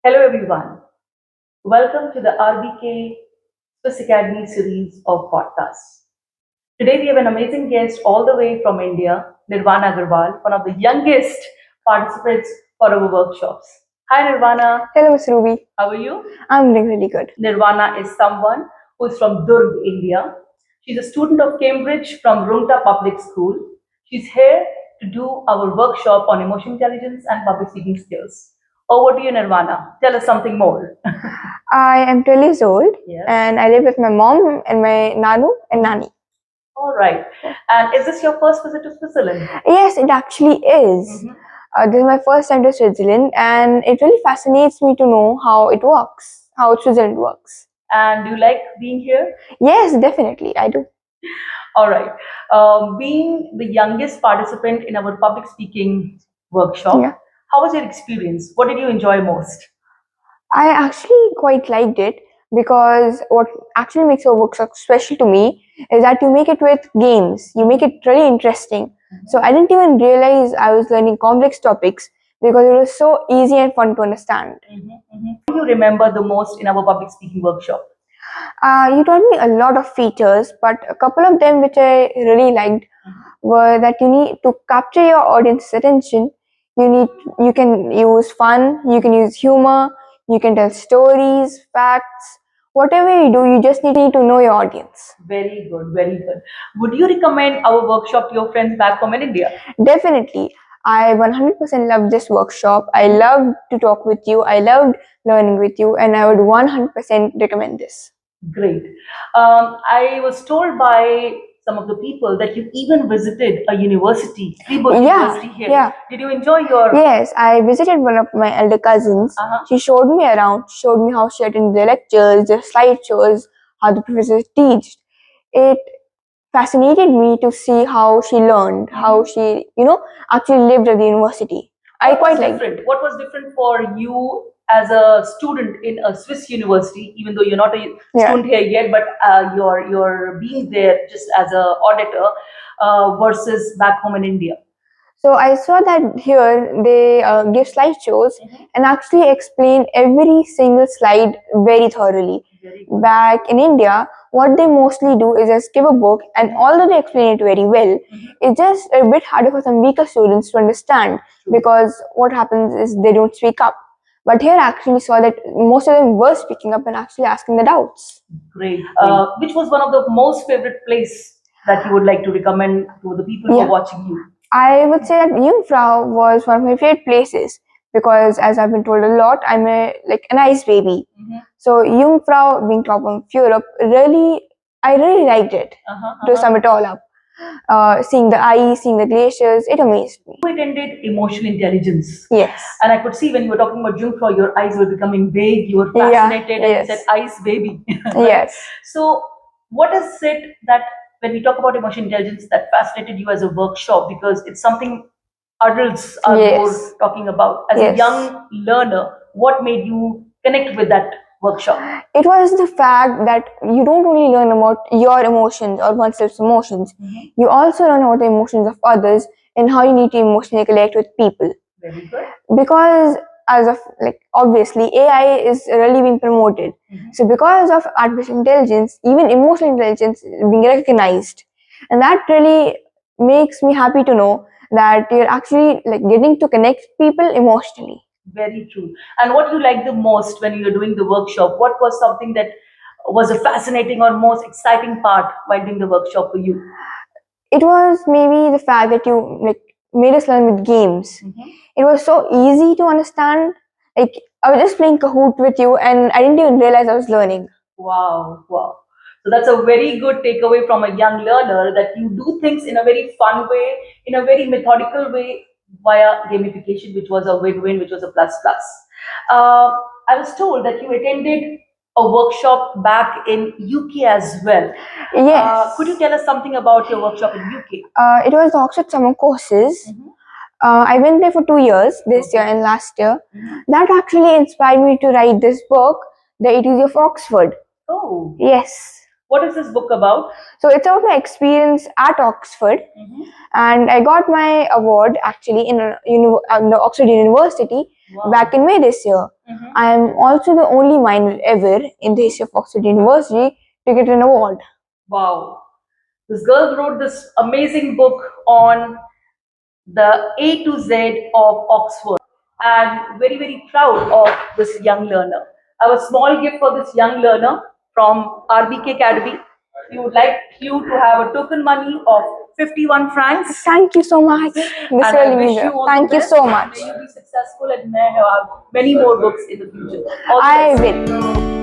Hello everyone. Welcome to the RBK Swiss Academy series of podcasts. Today we have an amazing guest all the way from India, Nirvana Agrawal, one of the youngest participants for our workshops. Hi Nirvana, Hello, Miss Ruby. how are you? I'm doing really good. Nirvana is someone who is from Durg, India. She's a student of Cambridge from Rungta Public School. She's here to do our workshop on emotional intelligence and public speaking skills. Over to you, Nirvana. Tell us something more. I am 12 years old Yes. and I live with my mom and my nanu and nani. All right. And is this your first visit to Switzerland? Yes, it actually is. This is my first time to Switzerland and it really fascinates me to know how it works, how Switzerland works. And do you like being here? Yes, definitely, I do. All right. Being the youngest participant in our public speaking workshop, Yeah. how was your experience? What did you enjoy most? I actually quite liked it because what actually makes your workshop special to me is that you make it with games. You make it really interesting. So I didn't even realize I was learning complex topics because it was so easy and fun to understand. What do you remember the most in our public speaking workshop? You taught me a lot of features, but a couple of them which I really liked were that you need to capture your audience's attention. You can use fun, you can use humor, you can tell stories, facts, whatever you do, you just need to know your audience. Very good, very good. Would you recommend our workshop to your friends back home in India? Definitely. I 100% loved this workshop. I loved to talk with you. I loved learning with you, and I would 100% recommend this. Great. I was told by some of the people that you even visited a university, Freiburg University here. Yeah. Did you enjoy your? Yes, I visited one of my elder cousins. She showed me around, showed me how she attended the lectures, the slideshows, how the professors teached. It fascinated me to see how she learned, how she, actually lived at the university. I quite liked it. Different. What was different for you as a student in a Swiss university, even though you're not a student here yet, but you're being there just as a auditor versus back home in India? So I saw that here they give slideshows and actually explain every single slide very thoroughly. Very good. Back in India, what they mostly do is just give a book, and although they explain it very well, it's just a bit harder for some weaker students to understand because what happens is they don't speak up. But here I actually saw that most of them were speaking up and actually asking the doubts. Great. Which was one of the most favorite place that you would like to recommend to the people who are watching you? I would say that Jungfrau was one of my favorite places because, as I've been told a lot, I'm a ice baby. So Jungfrau, being top of Europe, I really liked it. To sum it all up, seeing the ice, seeing the glaciers, it amazed me. You attended emotional intelligence. Yes. And I could see when you were talking about Jungfrau, your eyes were becoming big. You were fascinated, and you said ice baby. Yes. So, what is it that when we talk about emotional intelligence that fascinated you as a workshop, because it's something adults are more talking about. As a young learner, what made you connect with that workshop? It was the fact that you don't only learn about your emotions or oneself's emotions, you also learn about the emotions of others and how you need to emotionally connect with people. Very good. Because as of obviously AI is really being promoted. So because of artificial intelligence, even emotional intelligence is being recognized. And that really makes me happy to know that you're actually getting to connect people emotionally. Very true. And what you liked the most when you were doing the workshop? What was something that was a fascinating or most exciting part while doing the workshop for you? It was maybe the fact that you made us learn with games. It was so easy to understand. I was just playing Kahoot with you and I didn't even realize I was learning. Wow, wow. So that's a very good takeaway from a young learner, that you do things in a very fun way, in a very methodical way via gamification, which was a win-win, which was a plus plus. I was told that you attended a workshop back in UK as well. Yes. Could you tell us something about your workshop in UK? It was the Oxford Summer Courses. I went there for 2 years, this year and last year. That actually inspired me to write this book, The 80s of Oxford. Oh. Yes. What is this book about? So it's about my experience at Oxford, and I got my award actually in the Oxford University back in May this year. I am also the only minor ever in the history of Oxford University to get an award. Wow. This girl wrote this amazing book on the A to Z of Oxford, and very, very proud of this young learner. I have a small gift for this young learner from RBK Academy. We would like you to have a token money of 51 francs. Thank you so much. This And I really wish means a you lot. all Thank the you best. so much. May you be successful and may have many more books in the future. All the I best. will.